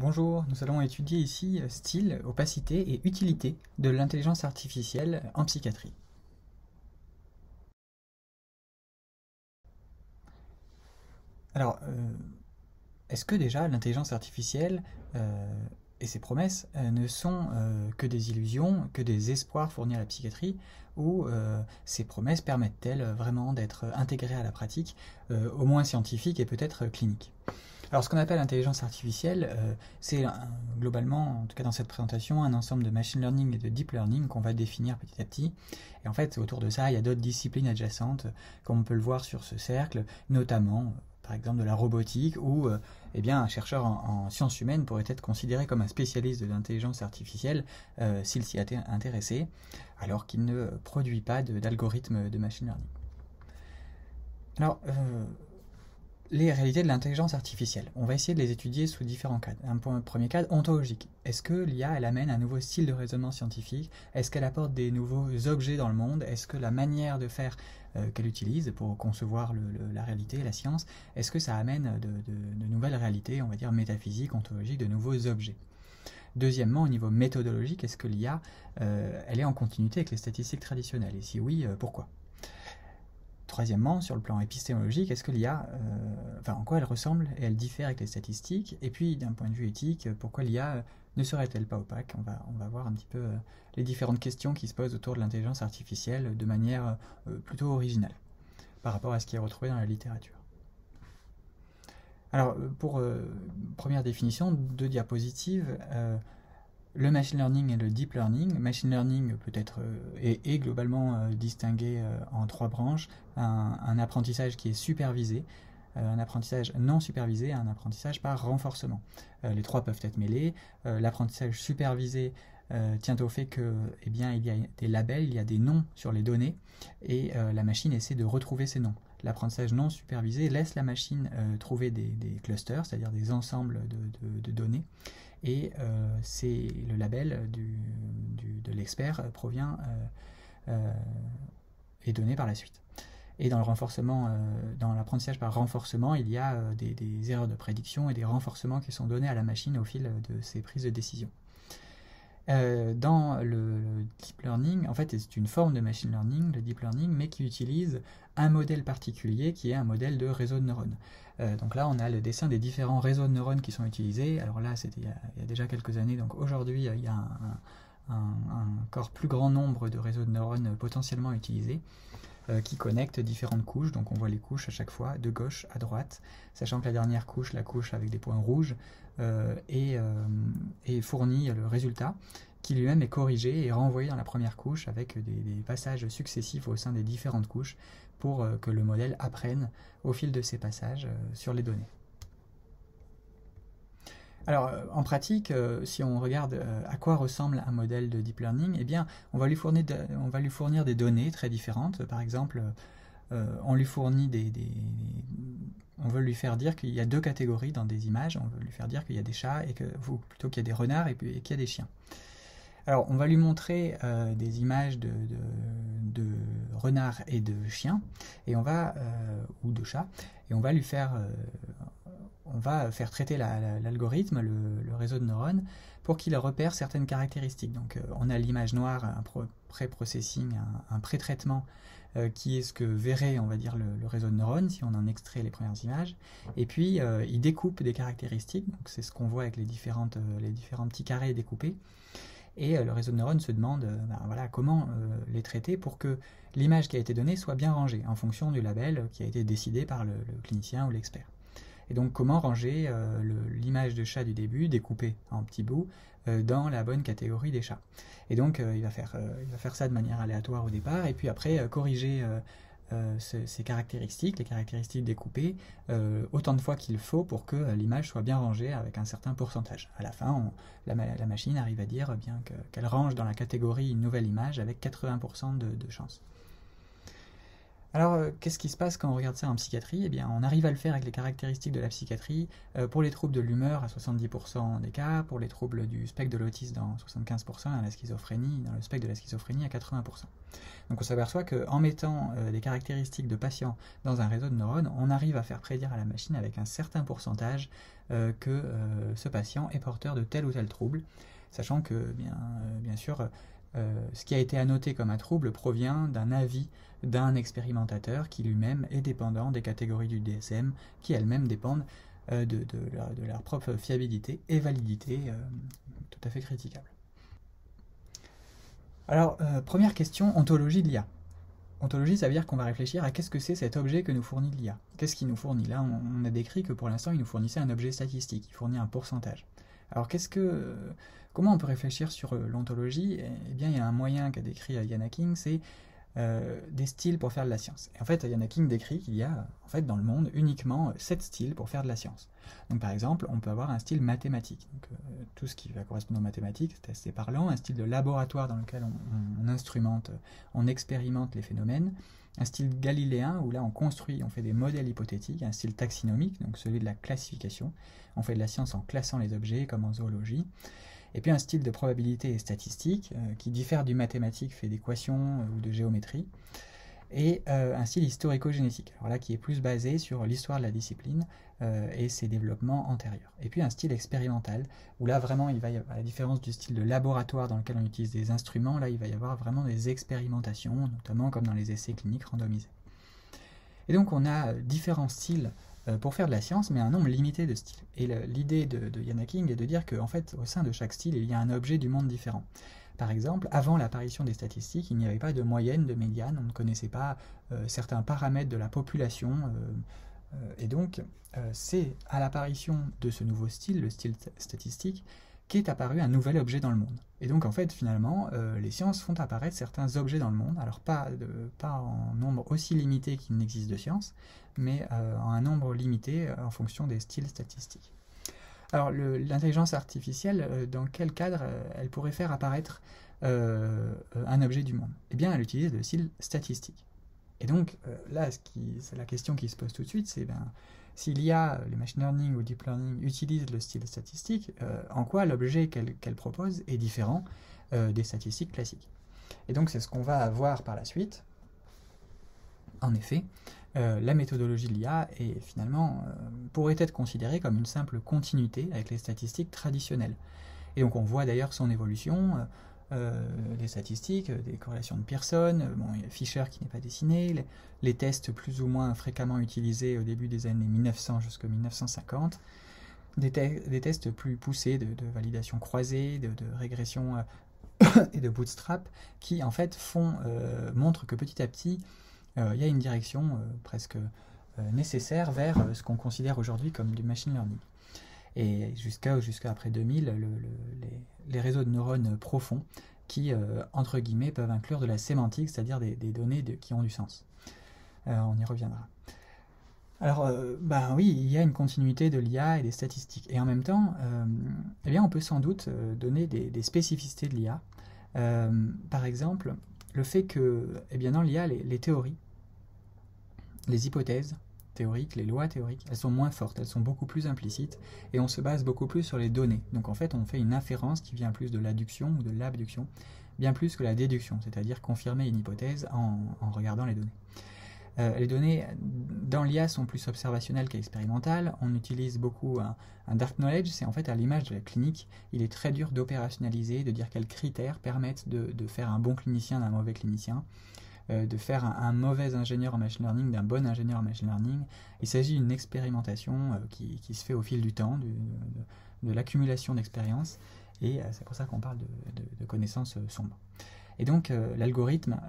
Bonjour, nous allons étudier ici style, opacité et utilité de l'intelligence artificielle en psychiatrie. Alors, est-ce que déjà l'intelligence artificielle et ses promesses ne sont que des illusions, que des espoirs fournis à la psychiatrie, ou ces promesses permettent-elles vraiment d'être intégrées à la pratique, au moins scientifique et peut-être clinique? Alors, ce qu'on appelle intelligence artificielle, c'est globalement, en tout cas dans cette présentation, un ensemble de machine learning et de deep learning qu'on va définir petit à petit. Et en fait, autour de ça, il y a d'autres disciplines adjacentes, comme on peut le voir sur ce cercle, notamment, par exemple, de la robotique, où eh bien, un chercheur en sciences humaines pourrait être considéré comme un spécialiste de l'intelligence artificielle s'il s'y était intéressé, alors qu'il ne produit pas d'algorithmes de machine learning. Alors, les réalités de l'intelligence artificielle. On va essayer de les étudier sous différents cadres. Un premier cadre, ontologique. Est-ce que l'IA, elle amène un nouveau style de raisonnement scientifique? Est-ce qu'elle apporte des nouveaux objets dans le monde? Est-ce que la manière de faire qu'elle utilise pour concevoir la réalité, la science, est-ce que ça amène de nouvelles réalités, on va dire métaphysiques, ontologiques, de nouveaux objets? Deuxièmement, au niveau méthodologique, est-ce que l'IA, elle est en continuité avec les statistiques traditionnelles? Et si oui, pourquoi? Troisièmement, sur le plan épistémologique, est-ce que l'IA, en quoi elle ressemble et elle diffère avec les statistiques? Et puis, d'un point de vue éthique, pourquoi l'IA ne serait-elle pas opaque? On va voir un petit peu les différentes questions qui se posent autour de l'intelligence artificielle de manière plutôt originale par rapport à ce qui est retrouvé dans la littérature. Alors, pour première définition, deux diapositives. Le machine learning et le deep learning. Machine learning peut être est globalement distingué en trois branches. Un apprentissage qui est supervisé, un apprentissage non supervisé et un apprentissage par renforcement. Les trois peuvent être mêlés. L'apprentissage supervisé tient au fait que, eh bien, il y a des labels, il y a des noms sur les données et la machine essaie de retrouver ces noms. L'apprentissage non supervisé laisse la machine trouver des clusters, c'est-à-dire des ensembles de données, et c'est le label de l'expert provient est donné par la suite. Et dans le renforcement, dans l'apprentissage par renforcement, il y a des erreurs de prédiction et des renforcements qui sont donnés à la machine au fil de ses prises de décision. Dans le deep learning, en fait, c'est une forme de machine learning, le deep learning, mais qui utilise un modèle particulier qui est un modèle de réseau de neurones. Donc là, on a le dessin des différents réseaux de neurones qui sont utilisés. Alors là, c'était il y a déjà quelques années, donc aujourd'hui, il y a un encore plus grand nombre de réseaux de neurones potentiellement utilisés qui connectent différentes couches. Donc on voit les couches à chaque fois, de gauche à droite, sachant que la dernière couche, la couche avec des points rouges, et fournit le résultat qui lui-même est corrigé et renvoyé dans la première couche avec des passages successifs au sein des différentes couches pour que le modèle apprenne au fil de ces passages sur les données. Alors, en pratique, si on regarde à quoi ressemble un modèle de deep learning, eh bien, on va lui fournir des données très différentes. Par exemple, on lui fournit on veut lui faire dire qu'il y a deux catégories dans des images. On veut lui faire dire qu'il y a des chats ou plutôt qu'il y a des renards et qu'il y a des chiens. Alors, on va lui montrer des images de renards et de chiens, et ou de chats, et on va faire traiter l'algorithme, le réseau de neurones, pour qu'il repère certaines caractéristiques. Donc, on a l'image noire, un pré-processing, un pré-traitement qui est ce que verrait, on va dire, le réseau de neurones si on en extrait les premières images. Et puis, il découpe des caractéristiques. Donc, c'est ce qu'on voit avec les différents petits carrés découpés. Et le réseau de neurones se demande comment les traiter pour que l'image qui a été donnée soit bien rangée en fonction du label qui a été décidé par le clinicien ou l'expert. Et donc comment ranger l'image de chat du début, découpée en petits bouts, dans la bonne catégorie des chats. Et donc il va faire ça de manière aléatoire au départ, et puis après corriger ces caractéristiques, les caractéristiques découpées, autant de fois qu'il faut pour que l'image soit bien rangée avec un certain pourcentage. À la fin, la machine arrive à dire bien qu'elle range dans la catégorie une nouvelle image avec 80% de chance. Alors, qu'est-ce qui se passe quand on regarde ça en psychiatrie? Eh bien, on arrive à le faire avec les caractéristiques de la psychiatrie pour les troubles de l'humeur à 70% des cas, pour les troubles du spectre de l'autisme dans 75%, dans le spectre de la schizophrénie à 80%. Donc on s'aperçoit qu'en mettant des caractéristiques de patients dans un réseau de neurones, on arrive à faire prédire à la machine avec un certain pourcentage que ce patient est porteur de tel ou tel trouble, sachant que, bien sûr, ce qui a été annoté comme un trouble provient d'un avis d'un expérimentateur qui lui-même est dépendant des catégories du DSM, qui elles-mêmes dépendent de leur propre fiabilité et validité tout à fait critiquable. Alors, première question, ontologie de l'IA. Ontologie, ça veut dire qu'on va réfléchir à qu'est-ce que c'est cet objet que nous fournit l'IA. Qu'est-ce qu'il nous fournit? Là, on a décrit que pour l'instant, il nous fournissait un objet statistique, il fournit un pourcentage. Alors, comment on peut réfléchir sur l'ontologie? Eh bien, il y a un moyen qu'a décrit Ian Hacking, c'est des styles pour faire de la science. Et en fait, Ian Hacking décrit qu'il y a en fait, dans le monde uniquement 7 styles pour faire de la science. Donc par exemple, on peut avoir un style mathématique. Donc, tout ce qui va correspondre aux mathématiques, c'est assez parlant. Un style de laboratoire dans lequel on instrumente, on expérimente les phénomènes. Un style galiléen où là on construit, on fait des modèles hypothétiques. Un style taxinomique, donc celui de la classification. On fait de la science en classant les objets, comme en zoologie. Et puis un style de probabilité et statistique qui diffère du mathématique, fait d'équations ou de géométrie. Et un style historico-génétique, alors là qui est plus basé sur l'histoire de la discipline et ses développements antérieurs. Et puis un style expérimental, où là vraiment il va y avoir, à la différence du style de laboratoire dans lequel on utilise des instruments, là il va y avoir vraiment des expérimentations, notamment comme dans les essais cliniques randomisés. Et donc on a différents styles pour faire de la science, mais un nombre limité de styles. Et l'idée de Ian Hacking est de dire qu'en fait, au sein de chaque style, il y a un objet du monde différent. Par exemple, avant l'apparition des statistiques, il n'y avait pas de moyenne, de médiane, on ne connaissait pas certains paramètres de la population, et donc c'est à l'apparition de ce nouveau style, le style statistique, qu'est apparu un nouvel objet dans le monde. Et donc en fait, finalement, les sciences font apparaître certains objets dans le monde, alors pas en nombre aussi limité qu'il n'existe de sciences, mais en un nombre limité en fonction des styles statistiques. Alors l'intelligence artificielle, dans quel cadre elle pourrait faire apparaître un objet du monde? Eh bien, elle utilise le style statistique. Et donc là, c'est la question qui se pose tout de suite, c'est si l'IA, le machine learning ou le deep learning utilise le style statistique, en quoi l'objet qu'elle propose est différent des statistiques classiques. Et donc c'est ce qu'on va voir par la suite. En effet, la méthodologie de l'IA pourrait être considérée comme une simple continuité avec les statistiques traditionnelles. Et donc on voit d'ailleurs son évolution, les statistiques, des corrélations de Pearson, il y a Fisher qui n'est pas dessiné, les tests plus ou moins fréquemment utilisés au début des années 1900 jusqu'en 1950, des tests plus poussés de validation croisée, de régression et de bootstrap, qui en fait montrent que petit à petit, il y a une direction presque nécessaire vers ce qu'on considère aujourd'hui comme du machine learning. Et jusqu'à après 2000, les réseaux de neurones profonds qui, entre guillemets, peuvent inclure de la sémantique, c'est-à-dire des données qui ont du sens. On y reviendra. Alors, oui, il y a une continuité de l'IA et des statistiques. Et en même temps, on peut sans doute donner des spécificités de l'IA. Par exemple, le fait que, dans l'IA, les théories, les hypothèses théoriques, les lois théoriques, elles sont moins fortes, elles sont beaucoup plus implicites, et on se base beaucoup plus sur les données. Donc en fait, on fait une inférence qui vient plus de l'adduction ou de l'abduction, bien plus que la déduction, c'est-à-dire confirmer une hypothèse en regardant les données. Les données dans l'IA sont plus observationnelles qu'expérimentales. On utilise beaucoup un dark knowledge, c'est en fait à l'image de la clinique. Il est très dur d'opérationnaliser, de dire quels critères permettent de faire un bon clinicien d'un mauvais clinicien, de faire un mauvais ingénieur en machine learning d'un bon ingénieur en machine learning. Il s'agit d'une expérimentation qui se fait au fil du temps, de l'accumulation d'expériences, et c'est pour ça qu'on parle de connaissances sombres. Et donc l'algorithme,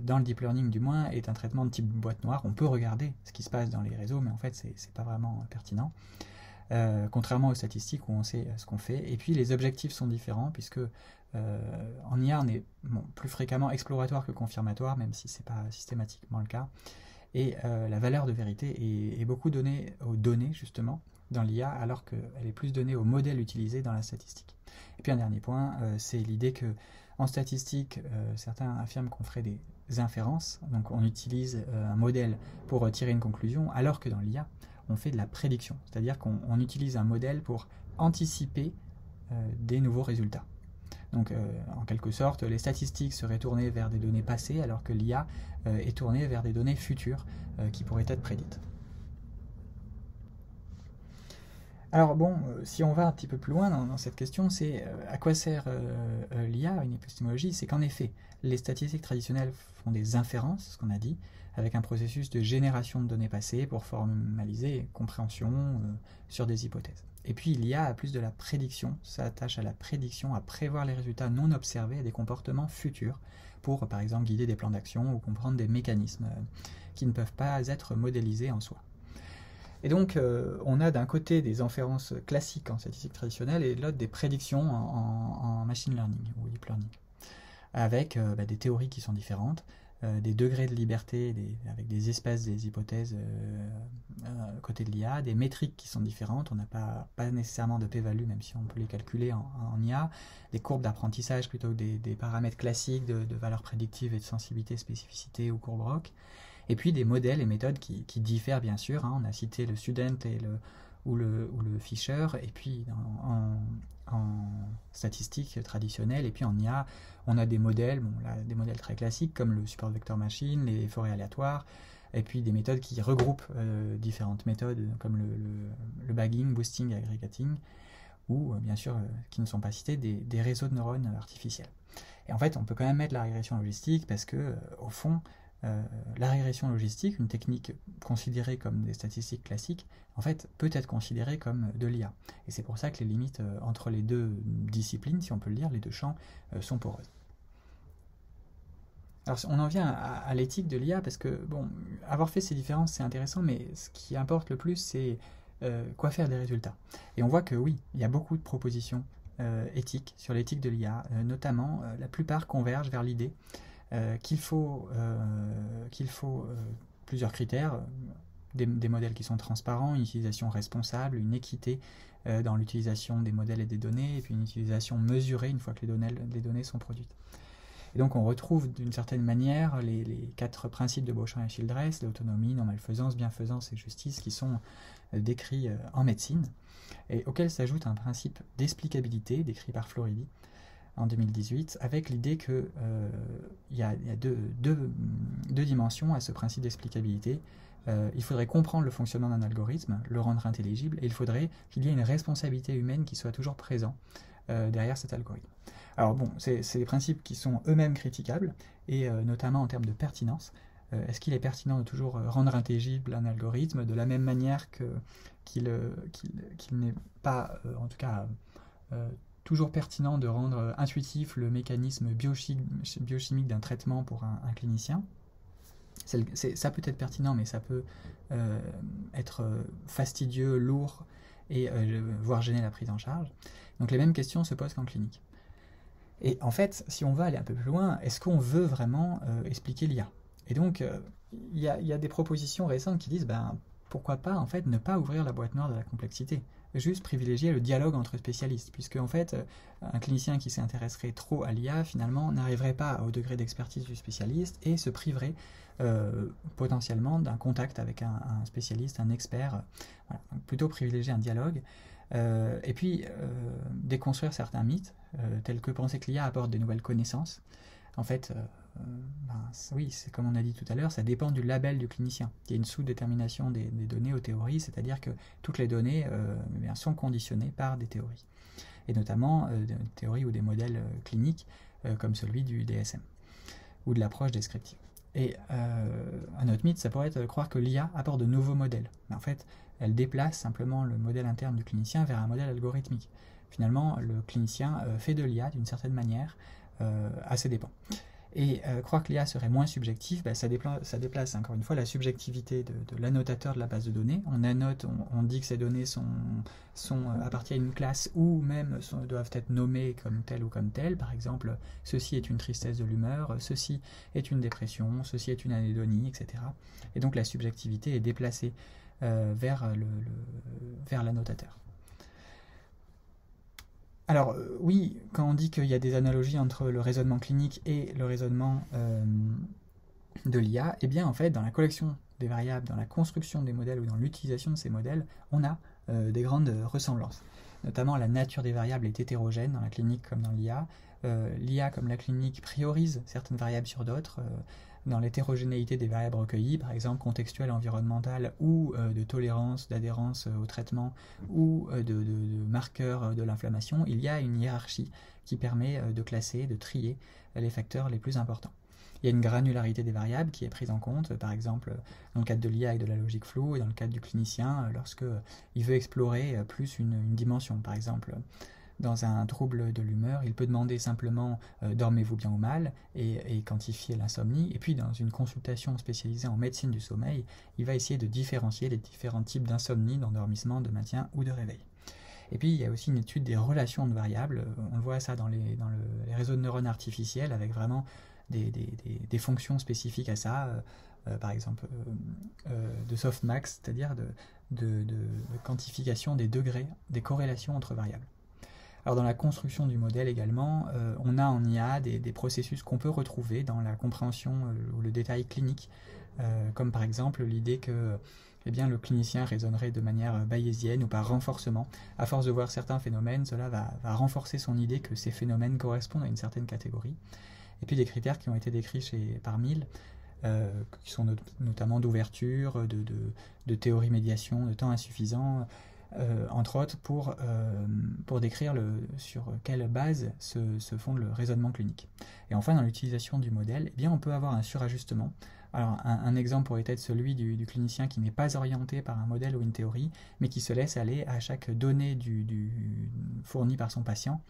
dans le deep learning du moins, est un traitement de type boîte noire. On peut regarder ce qui se passe dans les réseaux, mais en fait c'est pas vraiment pertinent. Contrairement aux statistiques où on sait ce qu'on fait. Et puis les objectifs sont différents, puisque en IA on est plus fréquemment exploratoire que confirmatoire, même si c'est pas systématiquement le cas. Et la valeur de vérité est beaucoup donnée aux données, justement, dans l'IA, alors qu'elle est plus donnée aux modèles utilisés dans la statistique. Et puis un dernier point, c'est l'idée que en statistique, certains affirment qu'on ferait des inférences, donc on utilise un modèle pour tirer une conclusion, alors que dans l'IA, on fait de la prédiction, c'est-à-dire qu'on utilise un modèle pour anticiper des nouveaux résultats. Donc en quelque sorte, les statistiques seraient tournées vers des données passées, alors que l'IA est tournée vers des données futures qui pourraient être prédites. Alors bon, si on va un petit peu plus loin dans cette question, c'est à quoi sert l'IA, une épistémologie? C'est qu'en effet, les statistiques traditionnelles font des inférences, ce qu'on a dit, avec un processus de génération de données passées pour formaliser une compréhension sur des hypothèses. Et puis l'IA a plus de la prédiction, s'attache à la prédiction, à prévoir les résultats non observés et des comportements futurs pour, par exemple, guider des plans d'action ou comprendre des mécanismes qui ne peuvent pas être modélisés en soi. Et donc, on a d'un côté des inférences classiques en statistique traditionnelle et de l'autre des prédictions en machine learning ou deep learning, avec des théories qui sont différentes, des degrés de liberté avec des espèces, des hypothèses côté de l'IA, des métriques qui sont différentes, on n'a pas nécessairement de p-value, même si on peut les calculer en IA, des courbes d'apprentissage plutôt que des paramètres classiques de valeurs prédictives et de sensibilité, spécificité ou courbe ROC. Et puis des modèles et méthodes qui diffèrent bien sûr. On a cité le Student ou le Fisher, et puis en statistique traditionnelle, et puis en IA, on a des modèles, des modèles très classiques comme le support vector machine, les forêts aléatoires, et puis des méthodes qui regroupent différentes méthodes comme le bagging, boosting, aggregating, ou bien sûr, qui ne sont pas cités, des réseaux de neurones artificiels. Et en fait, on peut quand même mettre la régression logistique parce que, au fond, la régression logistique, une technique considérée comme des statistiques classiques, en fait, peut être considérée comme de l'IA. Et c'est pour ça que les limites entre les deux disciplines, si on peut le dire, les deux champs, sont poreuses. Alors, on en vient à l'éthique de l'IA, parce que, bon, avoir fait ces différences, c'est intéressant, mais ce qui importe le plus, c'est quoi faire des résultats. Et on voit que oui, il y a beaucoup de propositions éthiques sur l'éthique de l'IA, notamment, la plupart convergent vers l'idée qu'il faut plusieurs critères, des modèles qui sont transparents, une utilisation responsable, une équité dans l'utilisation des modèles et des données, et puis une utilisation mesurée une fois que les données sont produites. Et donc on retrouve d'une certaine manière les 4 principes de Beauchamp et Childress, l'autonomie, non-malfaisance, bienfaisance et justice, qui sont décrits en médecine, et auxquels s'ajoute un principe d'explicabilité décrit par Floridi en 2018, avec l'idée qu'il y a deux dimensions à ce principe d'explicabilité. Il faudrait comprendre le fonctionnement d'un algorithme, le rendre intelligible, et il faudrait qu'il y ait une responsabilité humaine qui soit toujours présente derrière cet algorithme. Alors bon, c'est des principes qui sont eux-mêmes critiquables, et notamment en termes de pertinence. Est-ce qu'il est pertinent de toujours rendre intelligible un algorithme de la même manière qu'il n'est pas, en tout cas, toujours pertinent de rendre intuitif le mécanisme biochimique d'un traitement pour un clinicien? Ça peut être pertinent, mais ça peut être fastidieux, lourd, et voire gêner la prise en charge. Donc les mêmes questions se posent qu'en clinique. Et en fait, si on va aller un peu plus loin, est-ce qu'on veut vraiment expliquer l'IA? Et donc, il y a des propositions récentes qui disent, pourquoi pas, en fait, ne pas ouvrir la boîte noire de la complexité, juste privilégier le dialogue entre spécialistes, puisque, en fait, un clinicien qui s'intéresserait trop à l'IA, finalement, n'arriverait pas au degré d'expertise du spécialiste et se priverait potentiellement d'un contact avec un spécialiste, un expert. Voilà. Donc, plutôt privilégier un dialogue. Et puis, déconstruire certains mythes, tels que penser que l'IA apporte des nouvelles connaissances. En fait, oui, c'est comme on a dit tout à l'heure, ça dépend du label du clinicien. Il y a une sous-détermination des données aux théories, c'est-à-dire que toutes les données sont conditionnées par des théories. Et notamment des théories ou des modèles cliniques, comme celui du DSM, ou de l'approche descriptive. Et un autre mythe, ça pourrait être de croire que l'IA apporte de nouveaux modèles. Mais en fait, elle déplace simplement le modèle interne du clinicien vers un modèle algorithmique. Finalement, le clinicien fait de l'IA d'une certaine manière, à ses dépens. Et croire que l'IA serait moins subjective, ça déplace encore une fois la subjectivité de l'annotateur de la base de données. On annote, on dit que ces données appartiennent à une classe ou même doivent être nommées comme telle ou comme telle. Par exemple, ceci est une tristesse de l'humeur, ceci est une dépression, ceci est une anédonie, etc. Et donc la subjectivité est déplacée vers l'annotateur. Alors oui, quand on dit qu'il y a des analogies entre le raisonnement clinique et le raisonnement de l'IA, eh bien en fait dans la collection des variables, dans la construction des modèles ou dans l'utilisation de ces modèles, on a des grandes ressemblances. notamment la nature des variables est hétérogène dans la clinique comme dans l'IA. L'IA comme la clinique priorise certaines variables sur d'autres. Dans l'hétérogénéité des variables recueillies, par exemple contextuelles, environnementales ou de tolérance, d'adhérence au traitement ou de marqueurs de l'inflammation, il y a une hiérarchie qui permet de classer, de trier les facteurs les plus importants. Il y a une granularité des variables qui est prise en compte, par exemple dans le cadre de l'IA avec de la logique floue et dans le cadre du clinicien lorsqu'il veut explorer plus une dimension. Par exemple, dans un trouble de l'humeur, il peut demander simplement dormez-vous bien ou mal et quantifier l'insomnie. Et puis dans une consultation spécialisée en médecine du sommeil, il va essayer de différencier les différents types d'insomnie, d'endormissement, de maintien ou de réveil. Et puis il y a aussi une étude des relations de variables. On voit ça dans les réseaux de neurones artificiels avec vraiment des fonctions spécifiques à ça. Par exemple de softmax, c'est-à-dire de quantification des degrés, des corrélations entre variables. Alors dans la construction du modèle également, on a en IA des processus qu'on peut retrouver dans la compréhension ou le détail clinique, comme par exemple l'idée que le clinicien raisonnerait de manière bayésienne ou par renforcement. À force de voir certains phénomènes, cela va renforcer son idée que ces phénomènes correspondent à une certaine catégorie. Et puis des critères qui ont été décrits par Mill, qui sont notamment d'ouverture, de théorie médiation, de temps insuffisant, entre autres pour décrire sur quelle base se fonde le raisonnement clinique. Et enfin, dans l'utilisation du modèle, on peut avoir un surajustement. Alors, un exemple pourrait être celui du clinicien qui n'est pas orienté par un modèle ou une théorie, mais qui se laisse aller à chaque donnée fournie par son patient.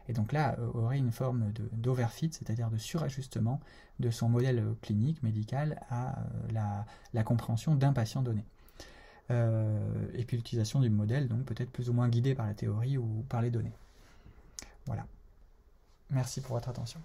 Et donc là, aurait une forme d'overfit, c'est-à-dire de surajustement de son modèle clinique, médical, à la compréhension d'un patient donné. Et puis l'utilisation du modèle, donc peut-être plus ou moins guidée par la théorie ou par les données. Voilà. Merci pour votre attention.